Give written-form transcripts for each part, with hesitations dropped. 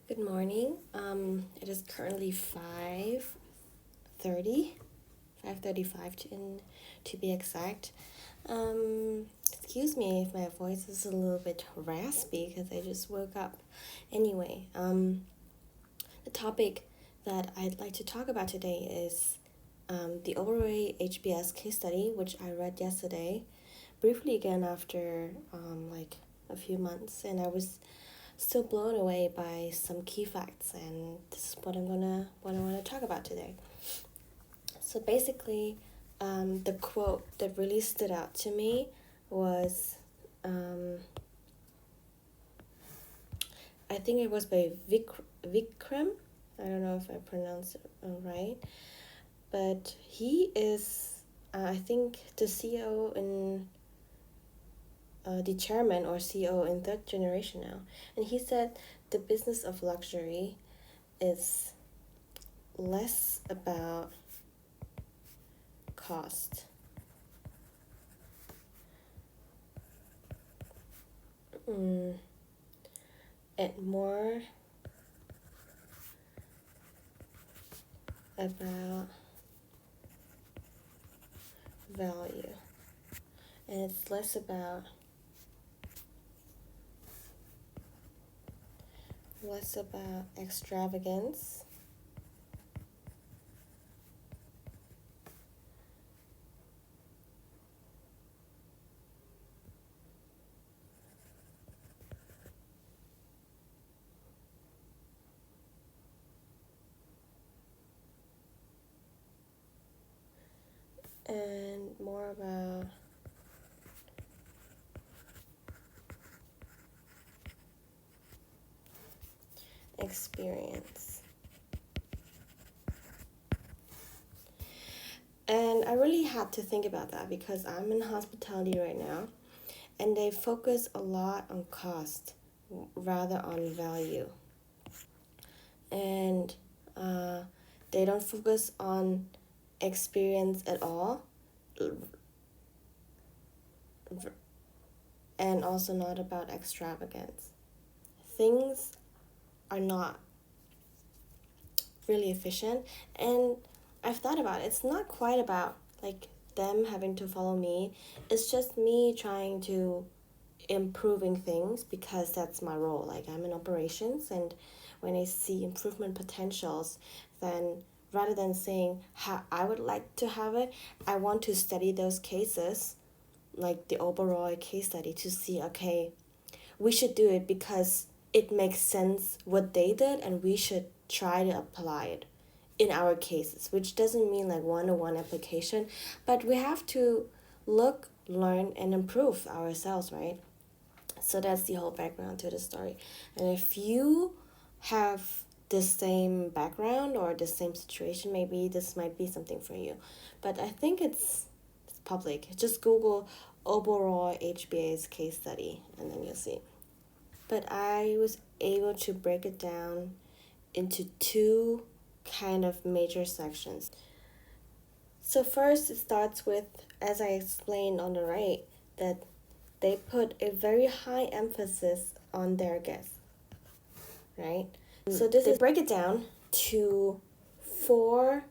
Good morning. It is currently 5:30, 5:35 to be exact. Excuse me if my voice is a little bit raspy because I just woke up. Anyway, the topic that I'd like to talk about today is the Oberoi HBS case study, which I read yesterday, briefly again after like a few months, and I was still blown away by some key facts, and this is what I want to talk about today. So basically, the quote that really stood out to me was, I think it was by Vikram. I don't know if I pronounced it right, but he is, I think, the CEO in the chairman or CEO in third generation now. And he said the business of luxury is less about cost and more about value. And it's less about extravagance and more about experience. And I really had to think about that because I'm in hospitality right now, and they focus a lot on cost rather on value. And they don't focus on experience at all, and also not about extravagance. Things are not really efficient, and I've thought about it. It's not quite about like them having to follow me. It's just me trying to improving things because that's my role. Like, I'm in operations, and when I see improvement potentials, then rather than saying how I would like to have it, I want to study those cases, like the Oberoi case study, to see, okay, we should do it because it makes sense what they did, and we should try to apply it in our cases, which doesn't mean like one-to-one application, but we have to look, learn, and improve ourselves, right? So that's the whole background to the story. And if you have the same background or the same situation, maybe this might be something for you. But I think it's public. Just Google Oberoi HBA's case study, and then you'll see. But I was able to break it down into two kind of major sections. So first, it starts with, as I explained on the right, that they put a very high emphasis on their guests, right? So they break it down to four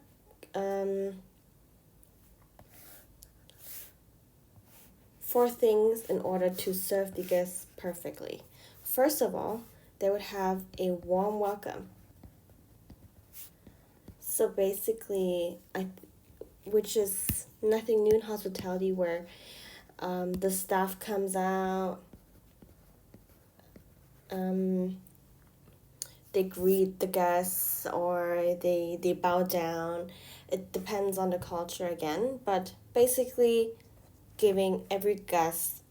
four things in order to serve the guests perfectly. First of all, they would have a warm welcome. So basically, which is nothing new in hospitality, where the staff comes out, they greet the guests, or they bow down. It depends on the culture again, but basically giving every guest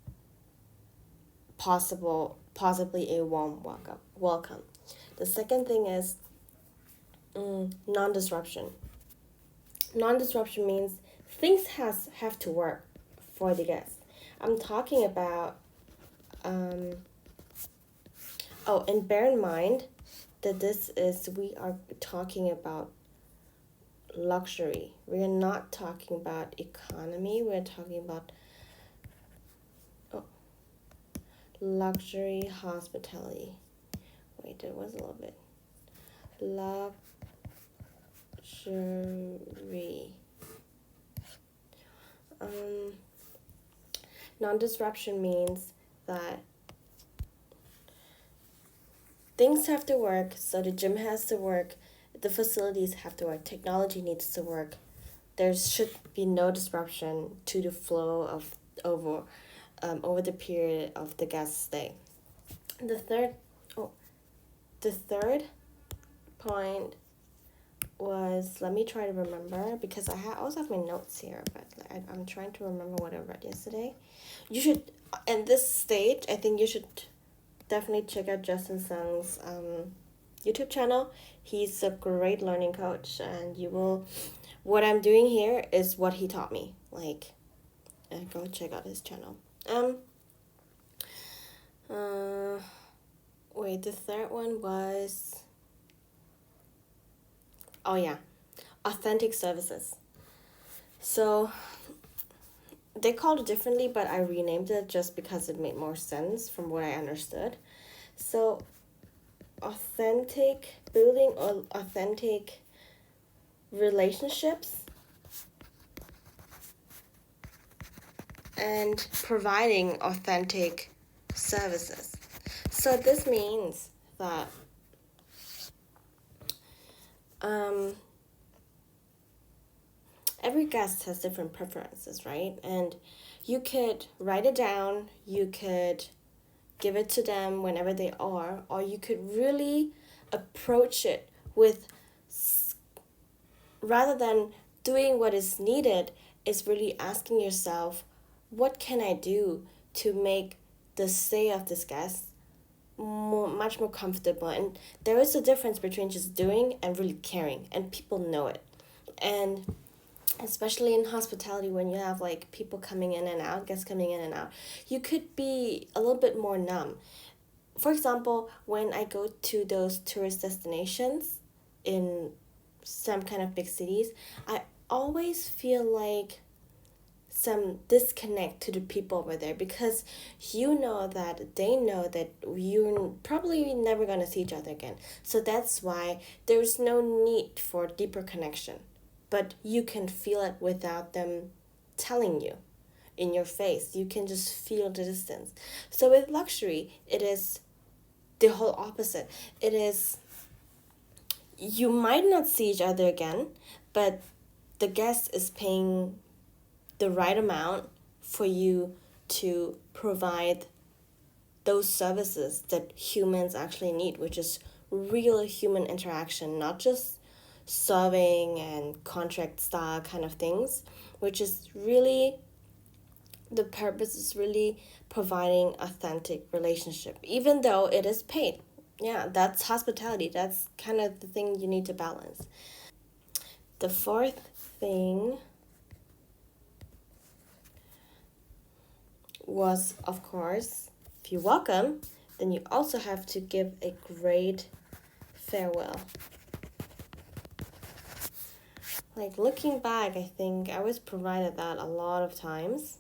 possibly a warm welcome. The second thing is non-disruption. Non-disruption means things have to work for the guests. I'm talking about and bear in mind that we are talking about luxury. We are not talking about economy. We're talking about luxury hospitality. Wait, there was a little bit. luxury. Um, Non-disruption means that things have to work, so the gym has to work, the facilities have to work, technology needs to work. There should be no disruption to the flow of over the period of the guest stay. The third, oh, the third point was, let me try to remember because I also have my notes here, but I'm trying to remember what I read yesterday. You should, at this stage, I think you should definitely check out Justin Sung's YouTube channel. He's a great learning coach, and you will. What I'm doing here is what he taught me. Like, go check out his channel. Wait, the third one was. Oh yeah, authentic services. So they called it differently, but I renamed it just because it made more sense from what I understood. So building authentic relationships and providing authentic services. So this means that every guest has different preferences, right? And you could write it down, you could give it to them whenever they are, or you could really approach it with, rather than doing what is needed, is really asking yourself, what can I do to make the stay of this guest much more comfortable? And there is a difference between just doing and really caring, and people know it. And especially in hospitality, when you have like people coming in and out, guests coming in and out, you could be a little bit more numb. For example, when I go to those tourist destinations in some kind of big cities, I always feel like some disconnect to the people over there, because you know that they know that you're probably never going to see each other again. So that's why there's no need for deeper connection, but you can feel it without them telling you in your face. You can just feel the distance. So with luxury, it is the whole opposite. It is, you might not see each other again, but the guest is paying the right amount for you to provide those services that humans actually need, which is real human interaction, not just serving and contract style kind of things, which is really, the purpose is really providing authentic relationship, even though it is paid. Yeah, that's hospitality. That's kind of the thing you need to balance. The fourth thing was, of course, if you welcome, then you also have to give a great farewell. Like, looking back, I think I was provided that a lot of times.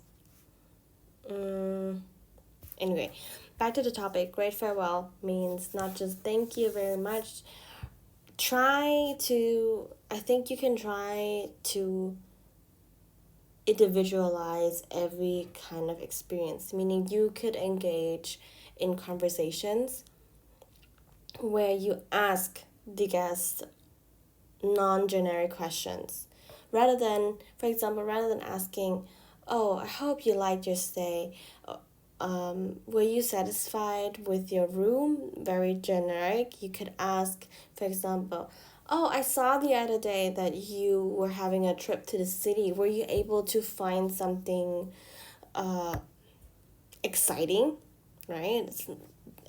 Anyway, back to the topic. Great farewell means not just thank you very much. I think you can try to individualize every kind of experience, meaning you could engage in conversations where you ask the guest non-generic questions, rather than, for example, rather than asking, oh, I hope you liked your stay, were you satisfied with your room? Very generic. You could ask, for example, oh, I saw the other day that you were having a trip to the city. Were you able to find something exciting? Right?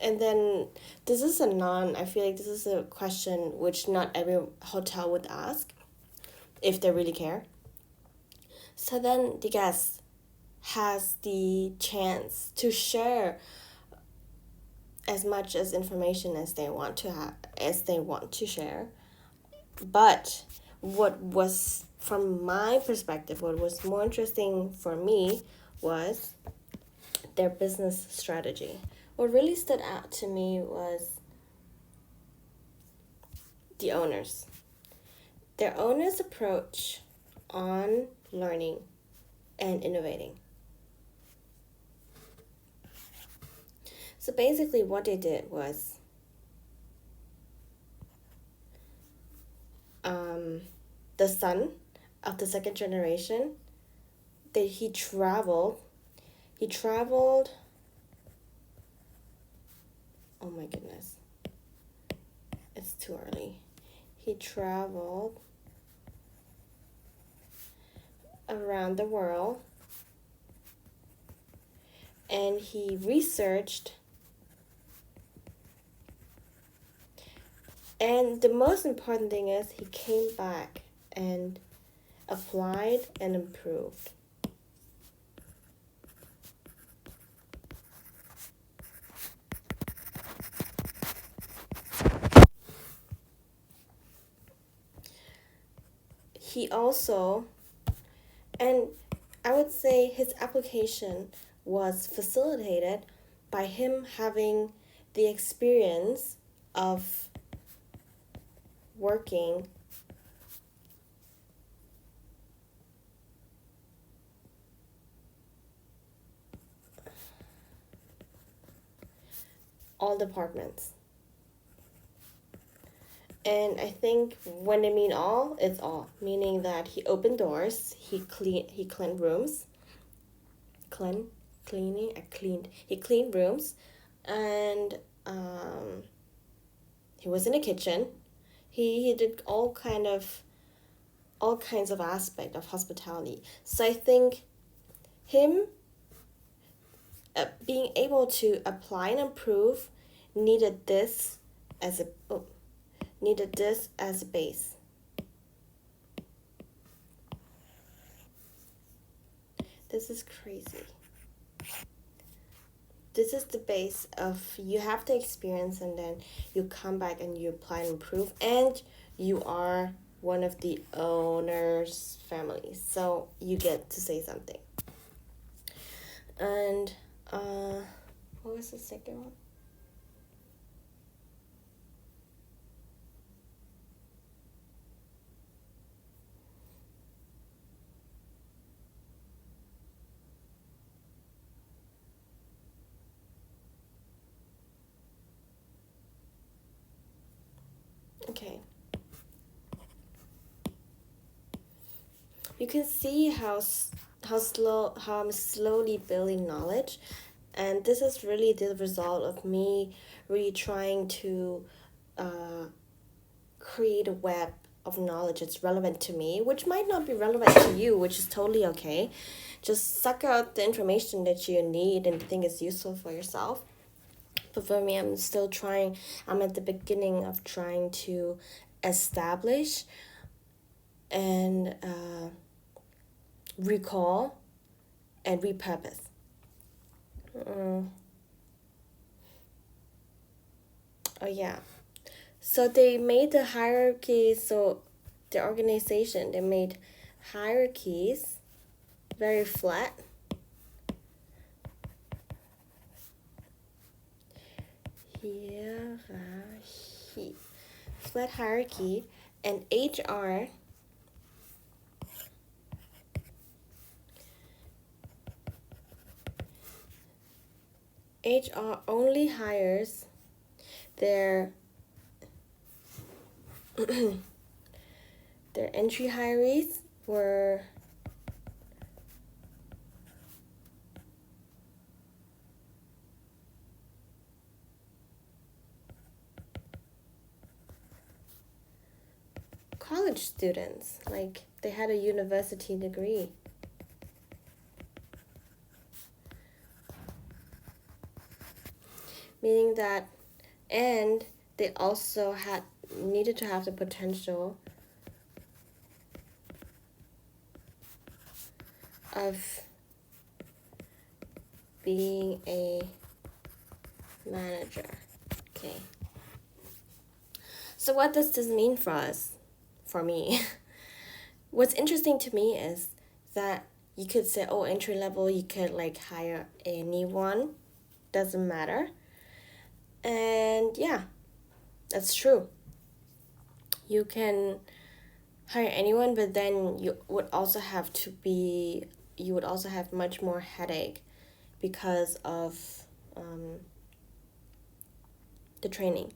And then I feel like this is a question which not every hotel would ask if they really care. So then the guest has the chance to share as much as information as they want to share. But what was, from my perspective, what was more interesting for me was their business strategy. What really stood out to me was the owners. Their owners' approach on learning and innovating. So basically what they did was the son of the second generation, that he traveled, oh my goodness, it's too early. He traveled around the world and he researched, and the most important thing is he came back and applied and improved. He also, and I would say his application was facilitated by him having the experience of working all departments. And I think when they mean all, it's all. Meaning that he opened doors, he cleaned rooms. He cleaned rooms, and he was in the kitchen. He did all kinds of aspect of hospitality. So I think him being able to apply and improve needed this as a base. This is crazy. This is the base of, you have the experience and then you come back and you apply and improve, and you are one of the owner's families, so you get to say something. And what was the second one? Okay. You can see how I'm slowly building knowledge, and this is really the result of me really trying to create a web of knowledge that's relevant to me, which might not be relevant to you, which is totally okay. Just suck out the information that you need and think is useful for yourself. But for me, I'm at the beginning of trying to establish and recall and repurpose. Oh yeah. So they made the hierarchy, so the organization, they made hierarchies very flat. Hierarchy. Flat hierarchy, and HR only hires their their entry hirees were college students, like they had a university degree. Meaning that, and they also needed to have the potential of being a manager. Okay. So what does this mean for us? For me? What's interesting to me is that you could say, oh, entry level, you could like hire anyone. Doesn't matter. And yeah, that's true. you can hire anyone, but then you would also have much more headache because of the training.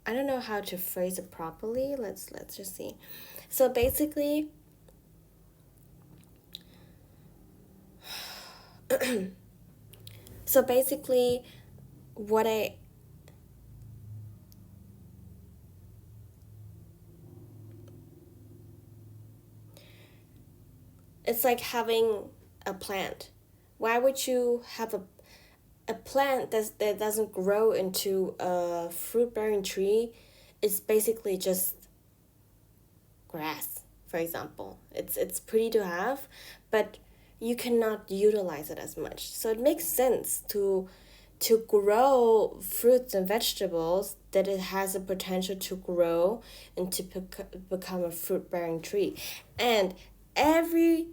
I don't know how to phrase it properly. Let's just see. So basically, what it's like having a plant. Why would you have a plant that doesn't grow into a fruit bearing tree? It's basically just grass, for example. It's pretty to have, but you cannot utilize it as much. So it makes sense to grow fruits and vegetables that it has a potential to grow and to become a fruit bearing tree. And every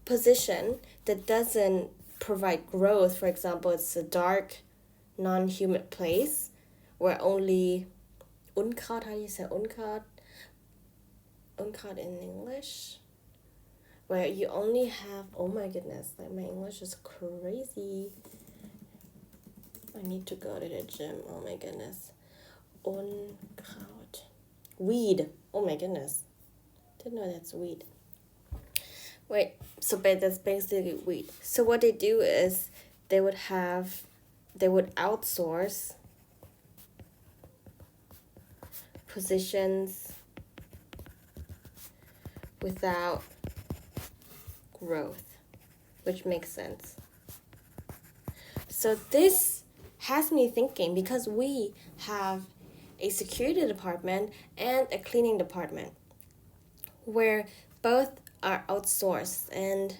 position that doesn't provide growth, for example, it's a dark, non humid place where only Unkraut, how do you say Unkraut? Unkraut in English? Where you only have, oh my goodness, like my English is crazy. I need to go to the gym, oh my goodness. Unkraut. Weed, oh my goodness. Didn't know that's weed. Wait, so that's basically weed. So what they do is they would outsource positions without growth, which makes sense. So this has me thinking, because we have a security department and a cleaning department where both are outsourced, and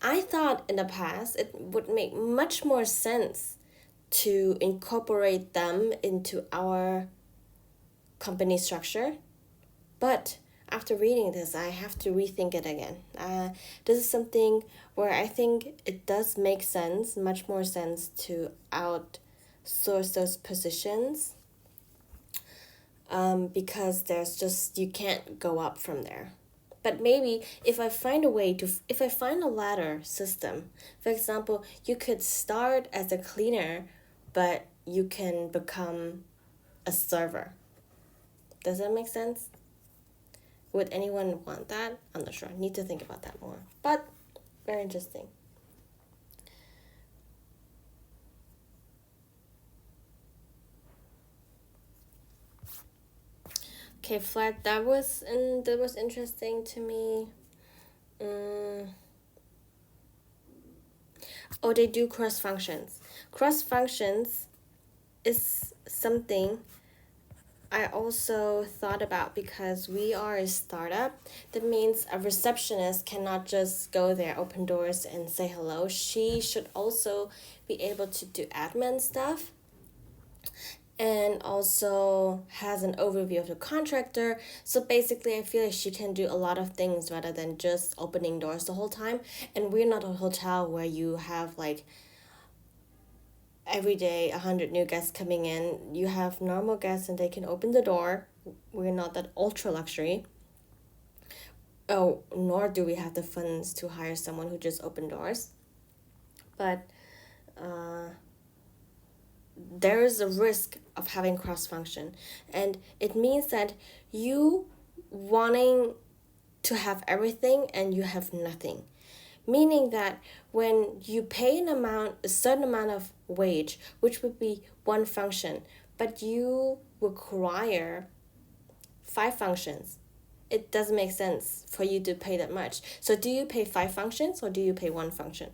I thought in the past it would make much more sense to incorporate them into our company structure, but after reading this, I have to rethink it again. This is something where I think it does make sense, much more sense, to outsource those positions, because there's just, you can't go up from there. But maybe if I find a ladder system, for example, you could start as a cleaner, but you can become a server. Does that make sense? Would anyone want that? I'm not sure. I need to think about that more. But very interesting. Okay, flat. That was interesting to me. Oh, they do cross functions. Cross functions is something I also thought about, because we are a startup. That means a receptionist cannot just go there, open doors, and say hello. She should also be able to do admin stuff, and also has an overview of the contractor. So basically, I feel like she can do a lot of things rather than just opening doors the whole time. And we're not a hotel where you have like every day 100 new guests coming in. You have normal guests and they can open the door. We're not that ultra luxury. Oh, nor do we have the funds to hire someone who just open doors. But there is a risk of having cross function, and it means that you wanting to have everything and you have nothing. Meaning that when you pay a certain amount of wage, which would be one function, but you require 5 functions, it doesn't make sense for you to pay that much. So do you pay 5 functions or do you pay 1 function?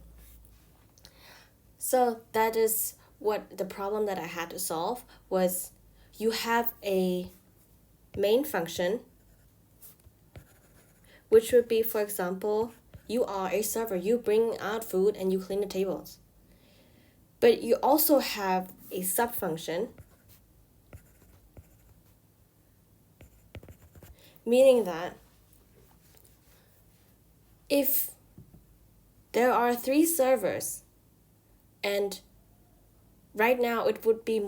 So that is what the problem that I had to solve was. You have a main function, which would be, for example, you are a server. You bring out food and you clean the tables. But you also have a sub-function, meaning that if there are 3 servers and right now it would be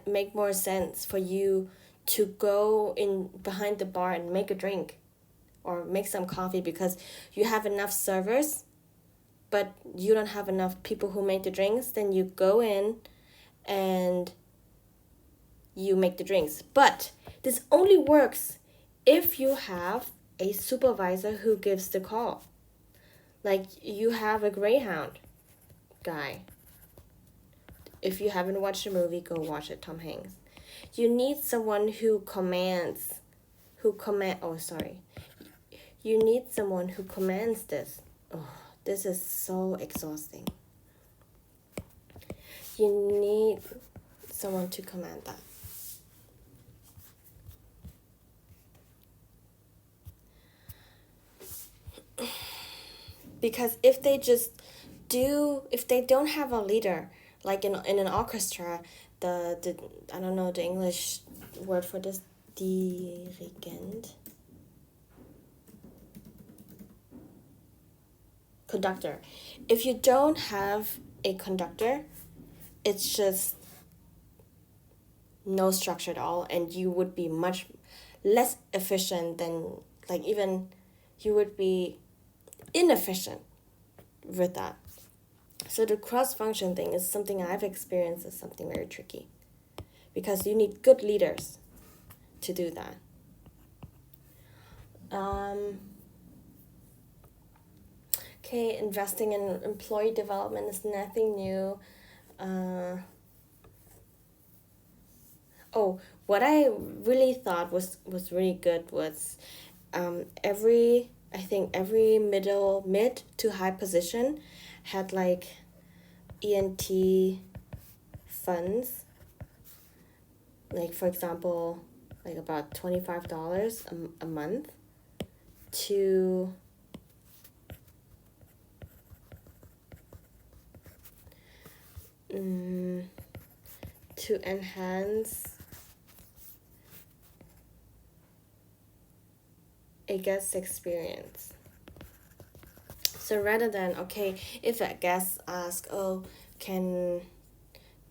make more sense for you to go in behind the bar and make a drink or make some coffee because you have enough servers, but you don't have enough people who make the drinks. Then you go in and you make the drinks. But this only works if you have a supervisor who gives the call. Like you have a Greyhound guy. If you haven't watched the movie, go watch it, Tom Hanks. You need someone who commands, You need someone who commands this. Oh, this is so exhausting. You need someone to command that. Because if they don't have a leader, like in an orchestra, the I don't know the English word for this, dirigent, conductor. If you don't have a conductor, it's just no structure at all, and you would be much less efficient than, like, even you would be inefficient with that. So the cross-function thing is something I've experienced as something very tricky because you need good leaders to do that. Okay, investing in employee development is nothing new. What I really thought was really good was every mid to high position had like ENT funds, like for example, like about $25 a month to enhance a guest experience. So rather than, okay, if a guest asks, oh, can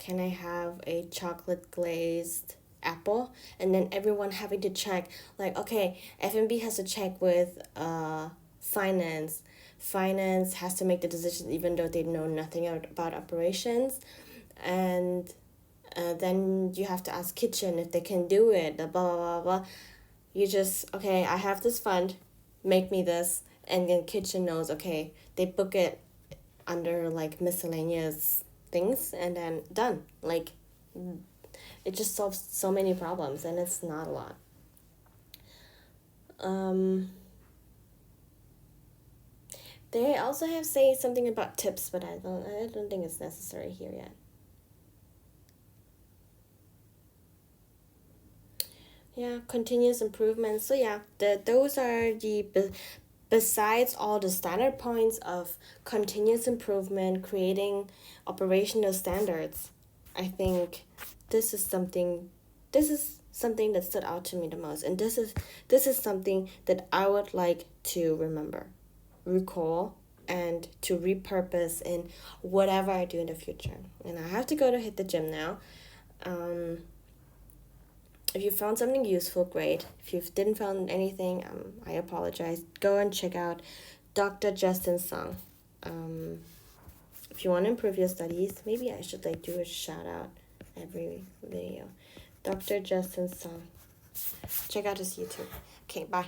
I have a chocolate glazed apple? And then everyone having to check, like, okay, F&B has to check with finance. Finance has to make the decision even though they know nothing about operations. And then you have to ask kitchen if they can do it, blah, blah, blah, blah. You just, okay, I have this fund, make me this, and then kitchen knows, okay, they book it under like miscellaneous things and then done. Like, it just solves so many problems and it's not a lot. They also have say something about tips, but I don't think it's necessary here yet. Yeah, continuous improvement. So yeah, those are the besides all the standard points of continuous improvement, creating operational standards. I think this is something that stood out to me the most, and this is something that I would like to recall, and to repurpose in whatever I do in the future. And I have to go to hit the gym now. If you found something useful, great. If you didn't find anything, I apologize. Go and check out Dr. Justin's song. If you want to improve your studies, maybe I should do a shout out every video. Dr. Justin's song. Check out his YouTube. Okay, bye.